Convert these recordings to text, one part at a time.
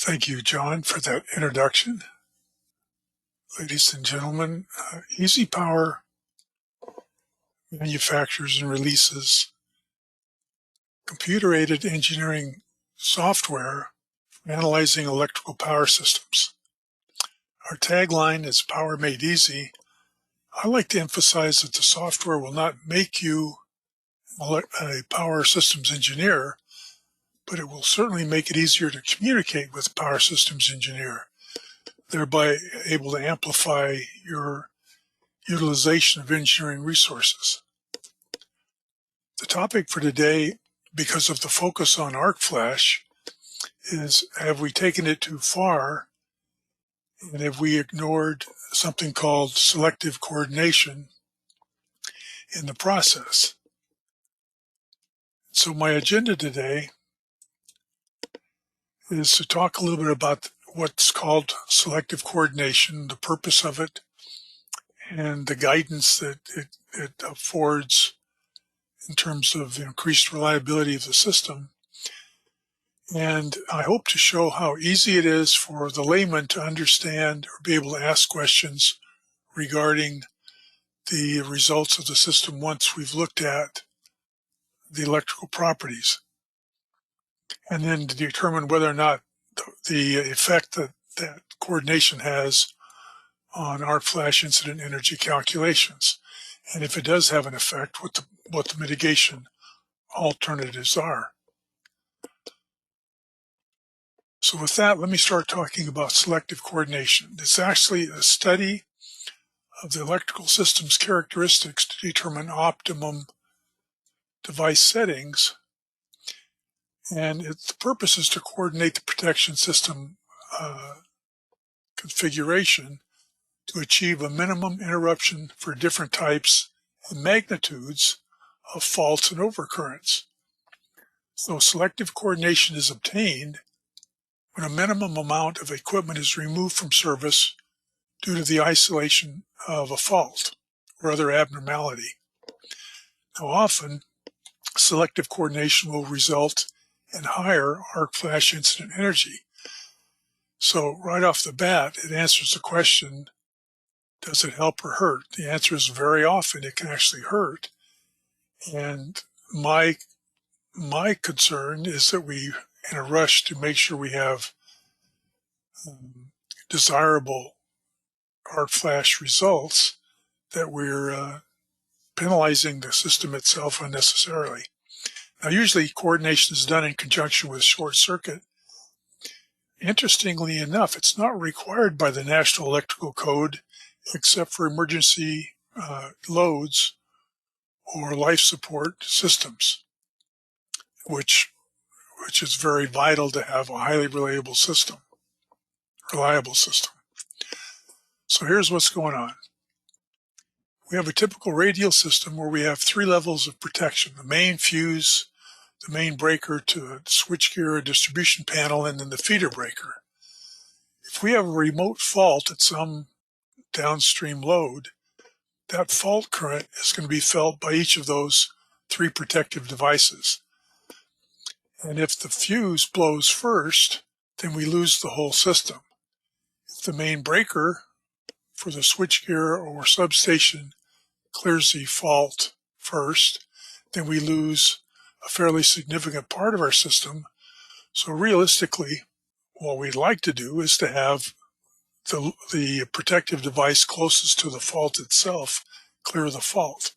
Thank you, John, for that introduction. Ladies and gentlemen, EasyPower manufactures and releases computer-aided engineering software for analyzing electrical power systems. Our tagline is Power Made Easy. I like to emphasize that the software will not make you a power systems engineer, but it will certainly make it easier to communicate with a power systems engineer, thereby able to amplify your utilization of engineering resources. The topic for today, because of the focus on arc flash, is have we taken it too far, and have we ignored something called selective coordination in the process? So my agenda today is to talk a little bit about what's called selective coordination, the purpose of it, and the guidance that it affords in terms of increased reliability of the system. And I hope to show how easy it is for the layman to understand or be able to ask questions regarding the results of the system once we've looked at the electrical properties, and then to determine whether or not the effect that coordination has on arc flash incident energy calculations. And if it does have an effect, what the mitigation alternatives are. So with that, let me start talking about selective coordination. It's actually a study of the electrical system's characteristics to determine optimum device settings. And the purpose is to coordinate the protection system configuration to achieve a minimum interruption for different types and magnitudes of faults and overcurrents. So selective coordination is obtained when a minimum amount of equipment is removed from service due to the isolation of a fault or other abnormality. Now, often, selective coordination will result in higher arc flash incident energy. So right off the bat, it answers the question, does it help or hurt? The answer is very often it can actually hurt. And my concern is that we, in a rush to make sure we have desirable arc flash results, that we're penalizing the system itself unnecessarily. Now, usually coordination is done in conjunction with short circuit. Interestingly enough, it's not required by the National Electrical Code except for emergency loads or life support systems, which is very vital to have a highly reliable system. So here's what's going on. We have a typical radial system where we have three levels of protection: the main fuse, the main breaker to a switchgear, a distribution panel, and then the feeder breaker. If we have a remote fault at some downstream load, that fault current is going to be felt by each of those three protective devices. And if the fuse blows first, then we lose the whole system. If the main breaker for the switchgear or substation clears the fault first, then we lose a fairly significant part of our system. So realistically, what we'd like to do is to have the protective device closest to the fault itself clear the fault.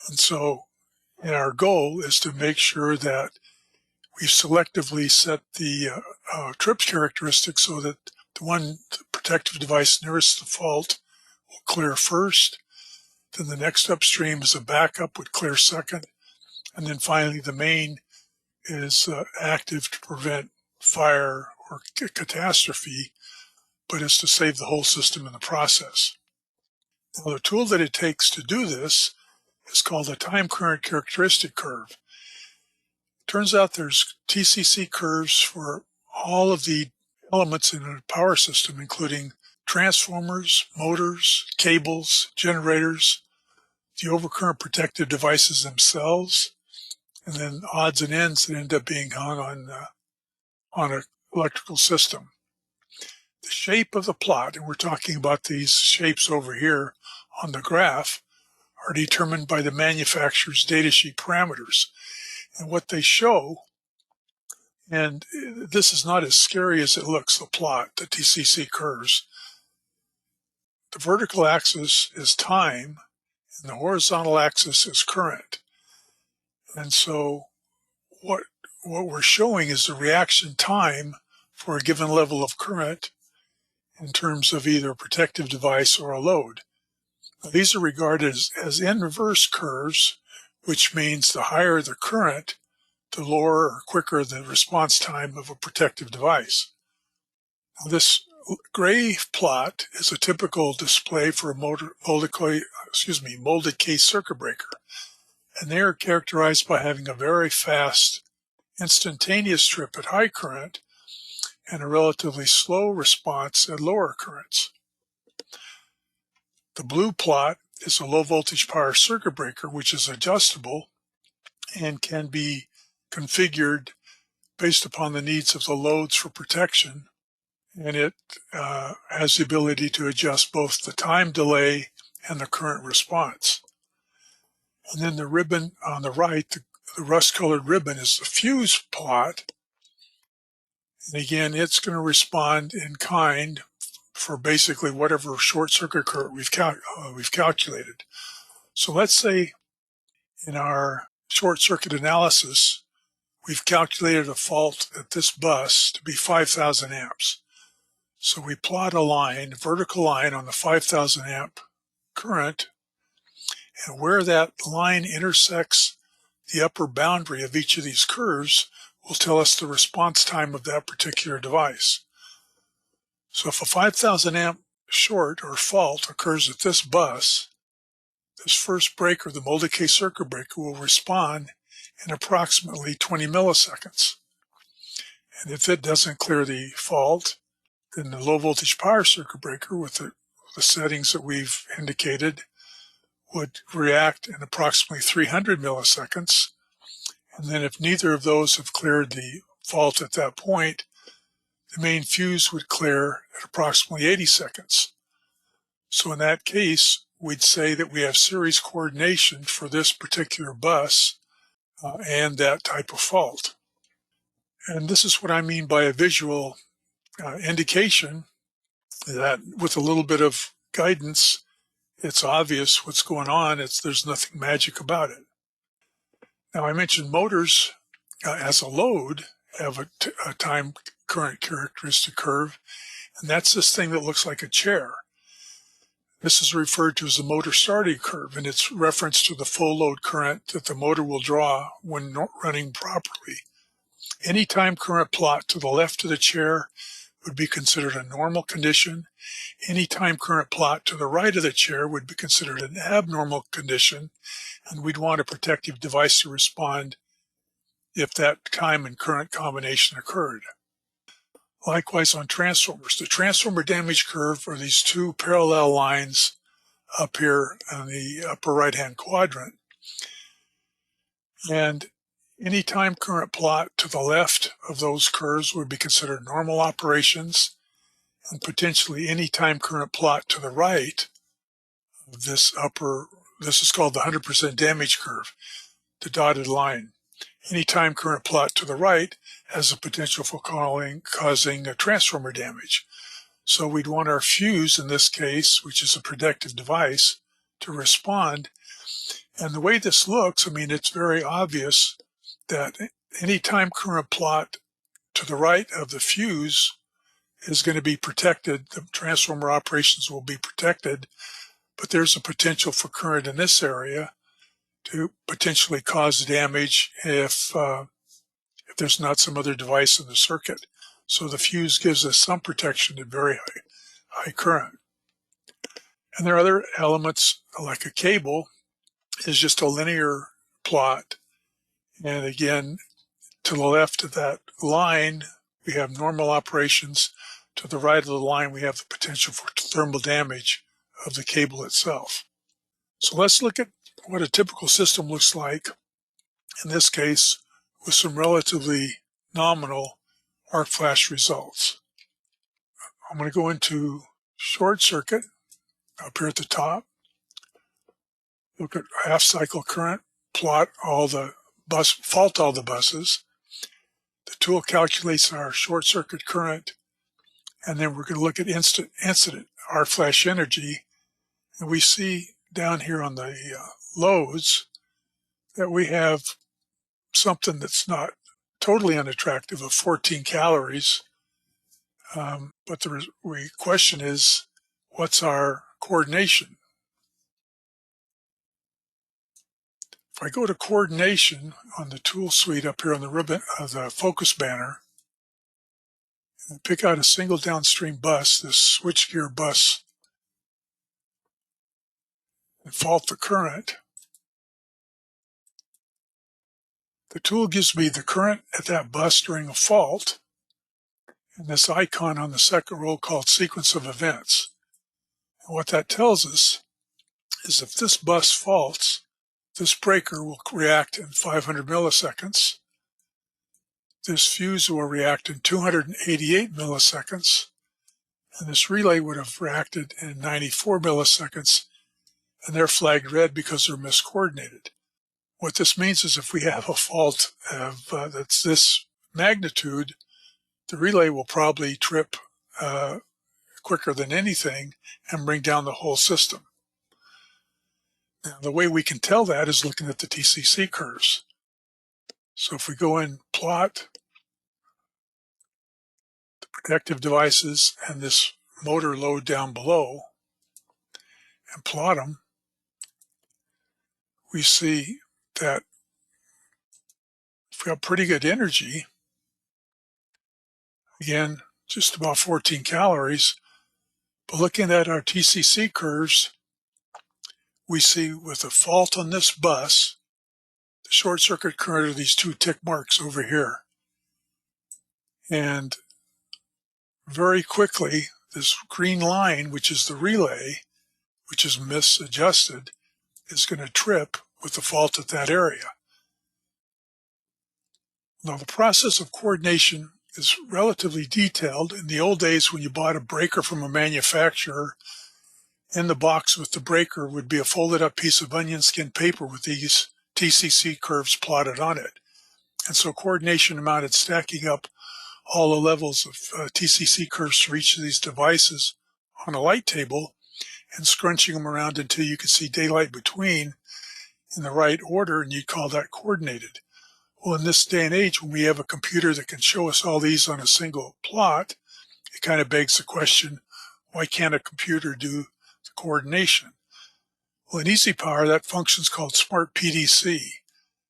And so, and our goal is to make sure that we selectively set the trips characteristics so that the protective device nearest the fault will clear first, then the next upstream as a backup would clear second, and then finally the main is active to prevent fire or catastrophe, but is to save the whole system in the process. Now, the tool that it takes to do this is called a time current characteristic curve. Turns out there's TCC curves for all of the elements in a power system, including transformers, motors, cables, generators, the overcurrent protective devices themselves, and then odds and ends that end up being hung on a electrical system. The shape of the plot, and we're talking about these shapes over here on the graph, are determined by the manufacturer's datasheet parameters. And what they show, and this is not as scary as it looks, the plot, the TCC curves. The vertical axis is time, and the horizontal axis is current. And so what we're showing is the reaction time for a given level of current in terms of either a protective device or a load. Now, these are regarded as inverse curves, which means the higher the current, the lower or quicker the response time of a protective device. Now, this gray plot is a typical display for a molded case circuit breaker, and they are characterized by having a very fast instantaneous trip at high current and a relatively slow response at lower currents. The blue plot is a low voltage power circuit breaker, which is adjustable and can be configured based upon the needs of the loads for protection. And it has the ability to adjust both the time delay and the current response. And then the ribbon on the right, the rust-colored ribbon, is the fuse plot. And again, it's going to respond in kind for basically whatever short circuit current we've calculated. So let's say in our short circuit analysis, we've calculated a fault at this bus to be 5,000 amps. So we plot a line, vertical line on the 5,000 amp current, and where that line intersects the upper boundary of each of these curves will tell us the response time of that particular device. So if a 5,000 amp short or fault occurs at this bus, this first breaker, the molded case circuit breaker, will respond in approximately 20 milliseconds. And if it doesn't clear the fault, then the low voltage power circuit breaker with the settings that we've indicated would react in approximately 300 milliseconds. And then if neither of those have cleared the fault at that point, the main fuse would clear at approximately 80 seconds. So in that case, we'd say that we have series coordination for this particular bus and that type of fault. And this is what I mean by a visual indication that with a little bit of guidance, it's obvious what's going on. There's nothing magic about it. Now, I mentioned motors as a load have a time current characteristic curve, and that's this thing that looks like a chair. This is referred to as the motor starting curve, and it's reference to the full load current that the motor will draw when running properly. Any time current plot to the left of the chair would be considered a normal condition. Any time current plot to the right of the chair would be considered an abnormal condition, and we'd want a protective device to respond if that time and current combination occurred. Likewise on transformers. The transformer damage curve are these two parallel lines up here in the upper right-hand quadrant. And any time current plot to the left of those curves would be considered normal operations, and potentially any time current plot to the right of this is called the 100% damage curve, the dotted line. Any time current plot to the right has a potential for causing a transformer damage. So we'd want our fuse in this case, which is a protective device, to respond. And the way this looks, it's very obvious that any time current plot to the right of the fuse is going to be protected. The transformer operations will be protected, but there's a potential for current in this area to potentially cause damage if there's not some other device in the circuit. So the fuse gives us some protection at very high current. And there are other elements, like a cable is just a linear plot. And again, to the left of that line, we have normal operations. To the right of the line, we have the potential for thermal damage of the cable itself. So let's look at what a typical system looks like, in this case, with some relatively nominal arc flash results. I'm going to go into short circuit up here at the top, look at half cycle current, plot all the fault all the buses. The tool calculates our short circuit current, and then we're going to look at incident arc flash energy. And we see down here on the loads that we have something that's not totally unattractive of 14 calories. But the question is, what's our coordination? If I go to coordination on the tool suite up here on the ribbon of the focus banner, and pick out a single downstream bus, this switchgear bus, and fault the current, the tool gives me the current at that bus during a fault, and this icon on the second row called sequence of events. And what that tells us is if this bus faults, this breaker will react in 500 milliseconds. This fuse will react in 288 milliseconds. And this relay would have reacted in 94 milliseconds. And they're flagged red because they're miscoordinated. What this means is if we have a fault that's this magnitude, the relay will probably trip quicker than anything and bring down the whole system. Now, the way we can tell that is looking at the TCC curves. So if we go in plot the protective devices and this motor load down below and plot them, we see that if we have pretty good energy, again, just about 14 calories, but looking at our TCC curves, we see with a fault on this bus, the short circuit current are these two tick marks over here. And very quickly, this green line, which is the relay, which is misadjusted, is going to trip with the fault at that area. Now, the process of coordination is relatively detailed. In the old days, when you bought a breaker from a manufacturer, in the box with the breaker would be a folded up piece of onion skin paper with these TCC curves plotted on it. And so coordination amounted stacking up all the levels of TCC curves for each of these devices on a light table and scrunching them around until you could see daylight between in the right order, and you'd call that coordinated. Well, in this day and age, when we have a computer that can show us all these on a single plot, it kind of begs the question, why can't a computer do the coordination? Well, in EasyPower, that function is called Smart PDC.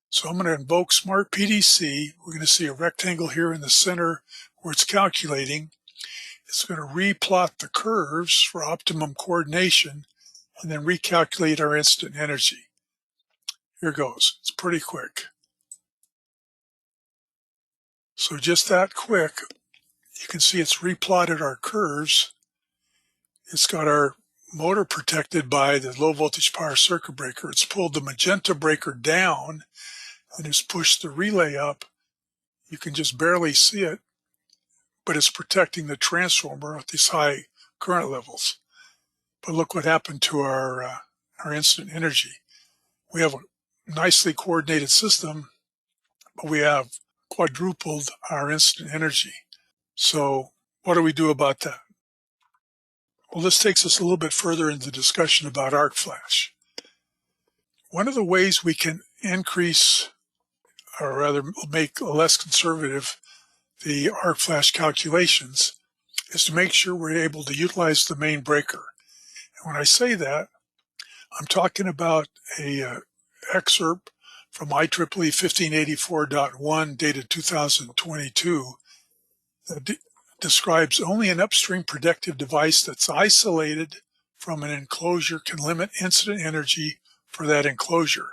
So I'm going to invoke Smart PDC. We're going to see a rectangle here in the center where it's calculating. It's going to replot the curves for optimum coordination and then recalculate our instant energy. Here goes. It's pretty quick. So just that quick, you can see it's replotted our curves. It's got our motor protected by the low voltage power circuit breaker. It's pulled the magenta breaker down and it's pushed the relay up. You can just barely see it, but it's protecting the transformer at these high current levels. But look what happened to our instant energy. We have a nicely coordinated system, but we have quadrupled our instant energy. So what do we do about that? Well, this takes us a little bit further into the discussion about arc flash. One of the ways we can increase, or rather make less conservative, the arc flash calculations is to make sure we're able to utilize the main breaker. And when I say that, I'm talking about a excerpt from IEEE 1584.1 dated 2022 that describes only an upstream protective device that's isolated from an enclosure can limit incident energy for that enclosure.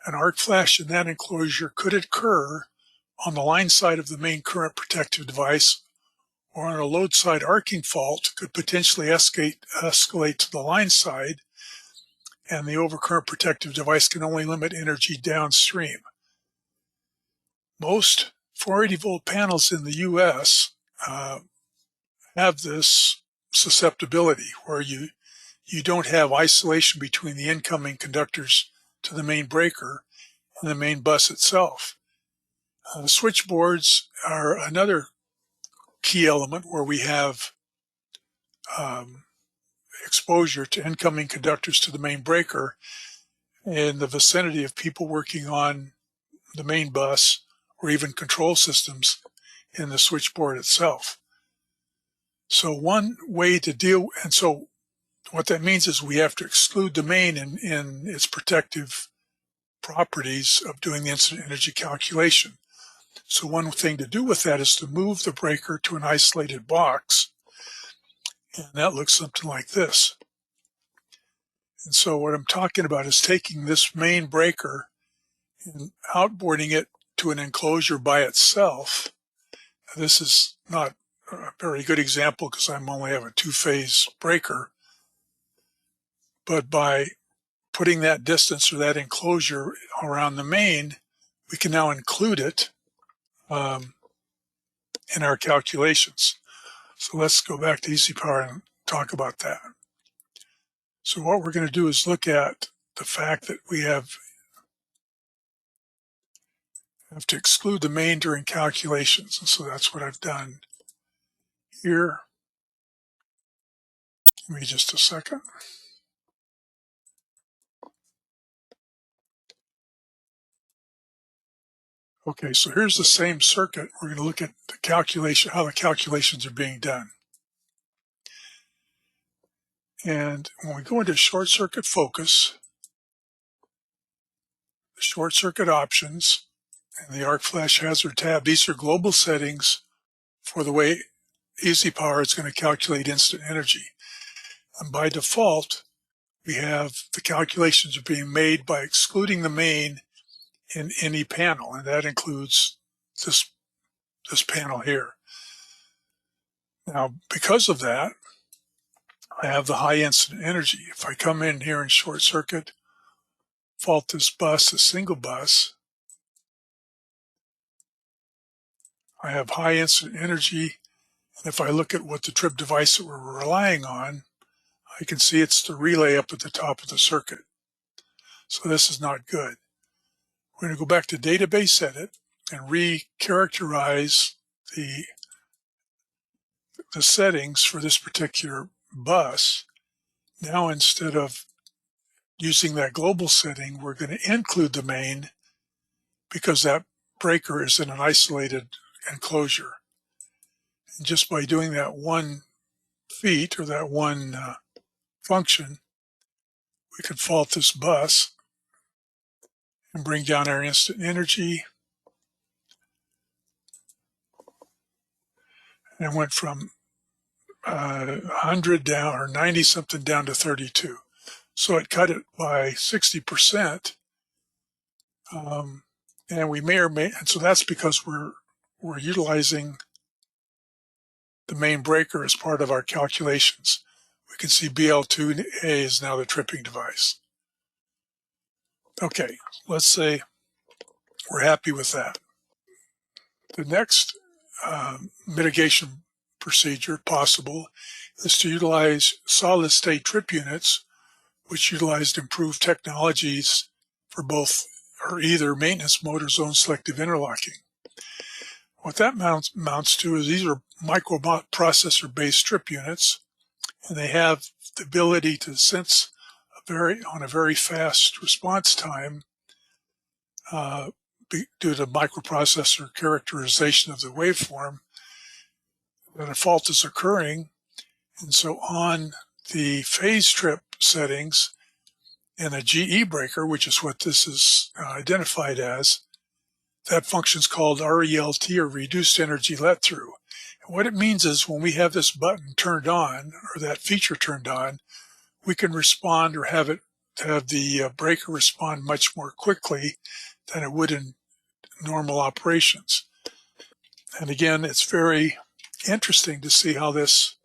An arc flash in that enclosure could occur on the line side of the main current protective device, or on a load side arcing fault could potentially escalate to the line side, and the overcurrent protective device can only limit energy downstream. Most 480-volt panels in the US have this susceptibility where you don't have isolation between the incoming conductors to the main breaker and the main bus itself. Switchboards are another key element where we have exposure to incoming conductors to the main breaker in the vicinity of people working on the main bus or even control systems in the switchboard itself. So one way to deal, and so what that means is we have to exclude the main in its protective properties of doing the incident energy calculation. So one thing to do with that is to move the breaker to an isolated box, and that looks something like this. And so what I'm talking about is taking this main breaker and outboarding it to an enclosure by itself. This is not a very good example because I only have a two-phase breaker, but by putting that distance or that enclosure around the main, we can now include it in our calculations. So let's go back to EasyPower and talk about that. So what we're going to do is look at the fact that we have to exclude the main during calculations. And so that's what I've done here. Give me just a second. Okay, so here's the same circuit. We're going to look at the calculation, how the calculations are being done. And when we go into short circuit focus, the short circuit options, and the arc flash hazard tab, these are global settings for the way EasyPower is going to calculate instant energy. And by default, we have the calculations are being made by excluding the main in any panel, and that includes this panel here. Now, because of that, I have the high incident energy. If I come in here and short circuit, fault this bus, a single bus, I have high incident energy. And if I look at what the trip device that we're relying on, I can see it's the relay up at the top of the circuit. So this is not good. We're going to go back to database edit and re-characterize the settings for this particular bus. Now, instead of using that global setting, we're going to include the main because that breaker is in an isolated enclosure. And just by doing that one feat or that one function, we could fault this bus and bring down our instant energy. And it went from 100 down or 90 something down to 32. So it cut it by 60%. And we may or may, and so that's because we're utilizing the main breaker as part of our calculations. We can see BL2A is now the tripping device. Okay, let's say we're happy with that. The next mitigation procedure possible is to utilize solid state trip units, which utilized improved technologies for both or either maintenance mode or zone selective interlocking. What that amounts to is these are microprocessor based trip units, and they have the ability to sense on a very fast response time due to microprocessor characterization of the waveform that a fault is occurring. And so on the phase trip settings in a GE breaker, which is what this is identified as, that function is called RELT, or reduced energy let through. And what it means is when we have this button turned on or that feature turned on, we can respond or have the breaker respond much more quickly than it would in normal operations. And again, it's very interesting to see how this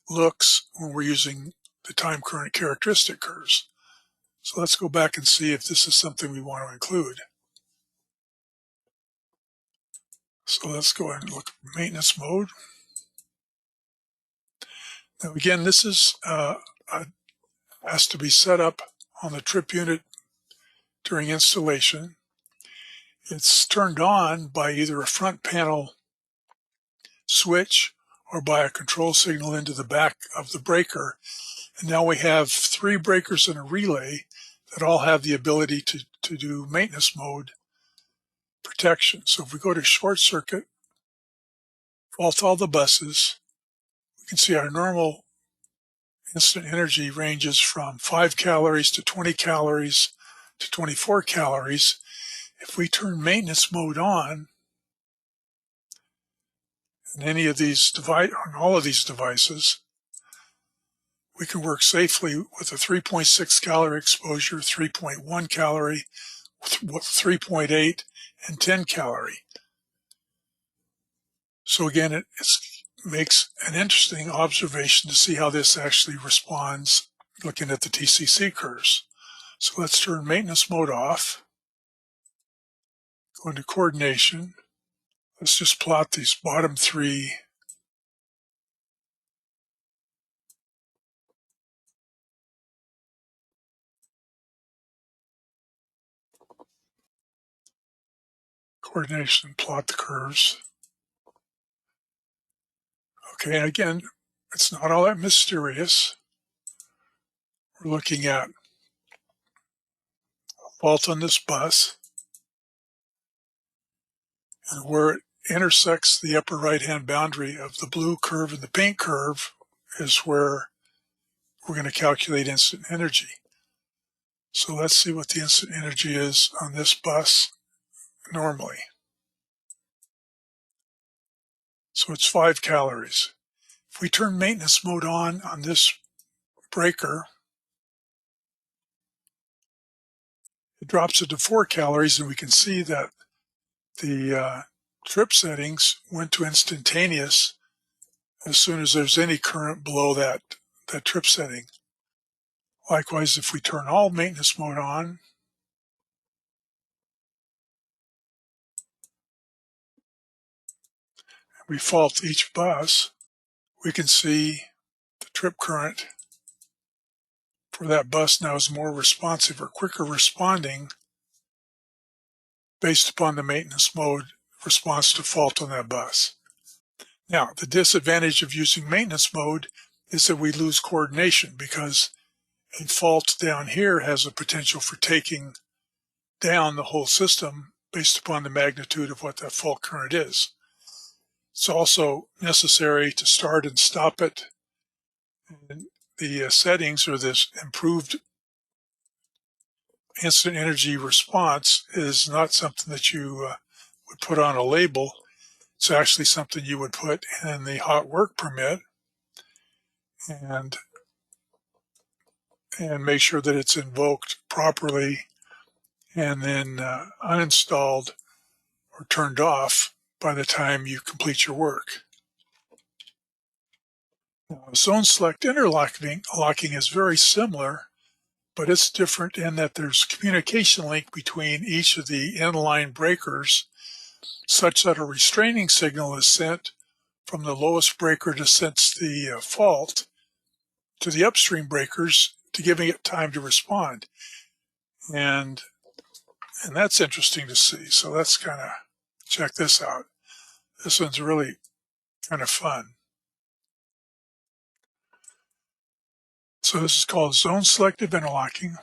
looks when we're using the time current characteristic curves. So let's go back and see if this is something we want to include. So let's go ahead and look at maintenance mode. Now again, this is has to be set up on the trip unit during installation. It's turned on by either a front panel switch or by a control signal into the back of the breaker. And now we have 3 breakers in a relay that all have the ability to do maintenance mode protection. So if we go to short circuit, fault all the buses, we can see our normal instant energy ranges from 5 calories to 20 calories to 24 calories. If we turn maintenance mode on in any of these on all of these devices, we can work safely with a 3.6 calorie exposure, 3.1 calorie, 3.8, and 10 calorie. So again, it makes an interesting observation to see how this actually responds looking at the TCC curves. So let's turn maintenance mode off, go into coordination. Let's just plot these bottom 3 coordination, plot the curves. Okay, and again, it's not all that mysterious. We're looking at fault on this bus, and where it intersects the upper right-hand boundary of the blue curve and the pink curve is where we're going to calculate instant energy. So let's see what the instant energy is on this bus normally. So it's 5 calories. If we turn maintenance mode on this breaker, it drops it to 4 calories, and we can see that the trip settings went to instantaneous as soon as there's any current below that trip setting. Likewise, if we turn all maintenance mode on, we fault each bus, we can see the trip current for that bus now is more responsive or quicker responding based upon the maintenance mode response to fault on that bus. Now, the disadvantage of using maintenance mode is that we lose coordination because a fault down here has a potential for taking down the whole system based upon the magnitude of what that fault current is. It's also necessary to start and stop it. And the settings, or this improved instant energy response, is not something that you would put on a label. It's actually something you would put in the hot work permit and make sure that it's invoked properly and then uninstalled or turned off by the time you complete your work. Now, zone select interlocking is very similar, but it's different in that there's communication link between each of the inline breakers such that a restraining signal is sent from the lowest breaker to sense the fault to the upstream breakers to giving it time to respond. And that's interesting to see. So let's kind of check this out. This one's really kind of fun. So this is called zone selective interlocking.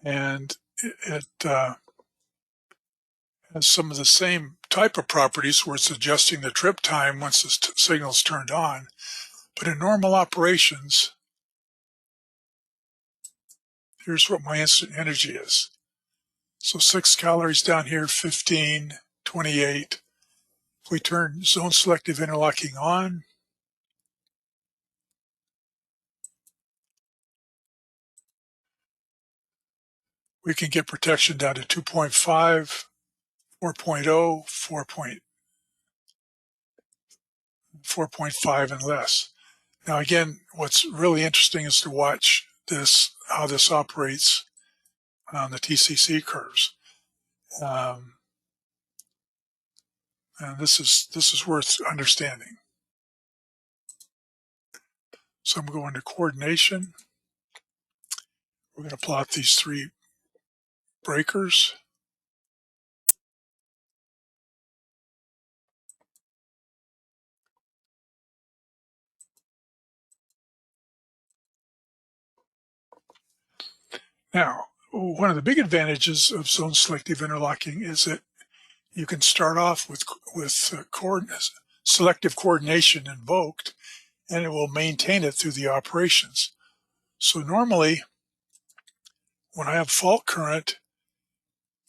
And it has some of the same type of properties where it's adjusting the trip time once the signal is turned on. But in normal operations, here's what my instant energy is. So 6 calories down here, 15, 28. If we turn zone selective interlocking on, we can get protection down to 2.5, 4.0, 4.5 and less. Now again, what's really interesting is to watch this, how this operates on the TCC curves. And this is worth understanding. So I'm going to coordination. We're going to plot these three breakers. Now, one of the big advantages of zone selective interlocking is that you can start off with selective coordination invoked, and it will maintain it through the operations. So normally, when I have fault current,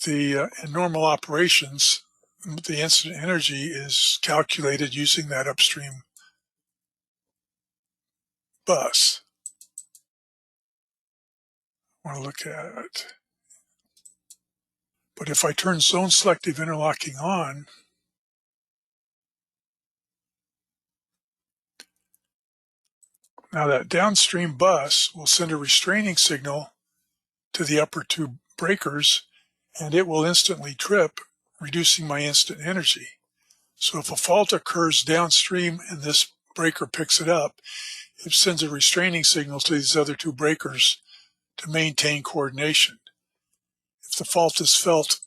in normal operations, the incident energy is calculated using that upstream bus. I want to look at it. But if I turn zone selective interlocking on, now that downstream bus will send a restraining signal to the upper two breakers, and it will instantly trip, reducing my instant energy. So if a fault occurs downstream and this breaker picks it up, it sends a restraining signal to these other two breakers to maintain coordination. If the fault is felt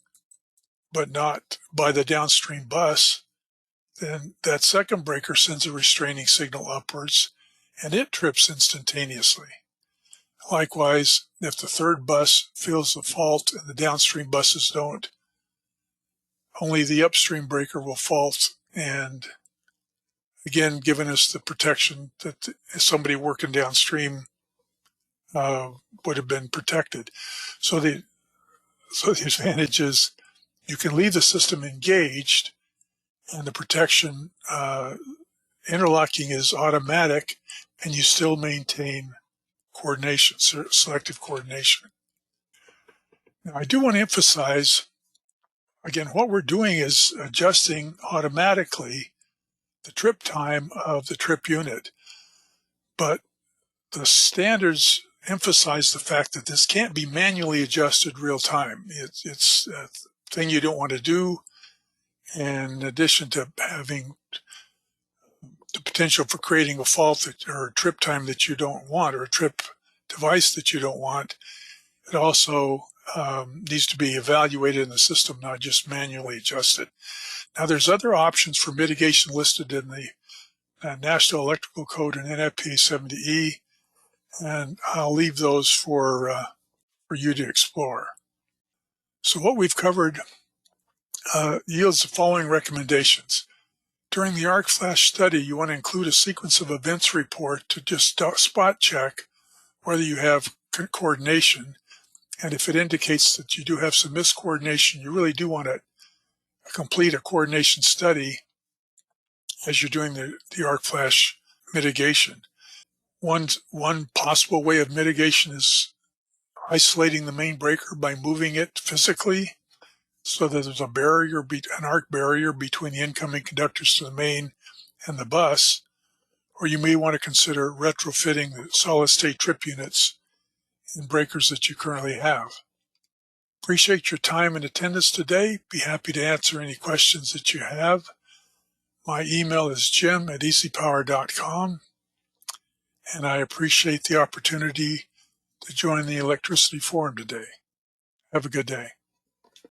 but not by the downstream bus, then that second breaker sends a restraining signal upwards and it trips instantaneously. Likewise, if the third bus feels the fault and the downstream buses don't, only the upstream breaker will fault, and again, giving us the protection that somebody working downstream would have been protected. So the advantage is you can leave the system engaged, and the protection interlocking is automatic, and you still maintain coordination, selective coordination. Now, I do want to emphasize, again, what we're doing is adjusting automatically the trip time of the trip unit, but the standards emphasize the fact that this can't be manually adjusted real time. It's a thing you don't want to do, and in addition to having the potential for creating a fault or a trip time that you don't want, or a trip device that you don't want, it also needs to be evaluated in the system, not just manually adjusted. Now, there's other options for mitigation listed in the National Electrical Code and NFPA 70E, and I'll leave those for you to explore. So what we've covered yields the following recommendations. During the arc flash study, you want to include a sequence of events report to just spot check whether you have coordination. And if it indicates that you do have some miscoordination, you really do want to complete a coordination study as you're doing the arc flash mitigation. One possible way of mitigation is isolating the main breaker by moving it physically so that there's a barrier, an arc barrier between the incoming conductors to the main and the bus. Or you may want to consider retrofitting the solid state trip units in breakers that you currently have. Appreciate your time and attendance today. Be happy to answer any questions that you have. My email is jim@easypower.com, and I appreciate the opportunity to join the Electricity Forum today. Have a good day.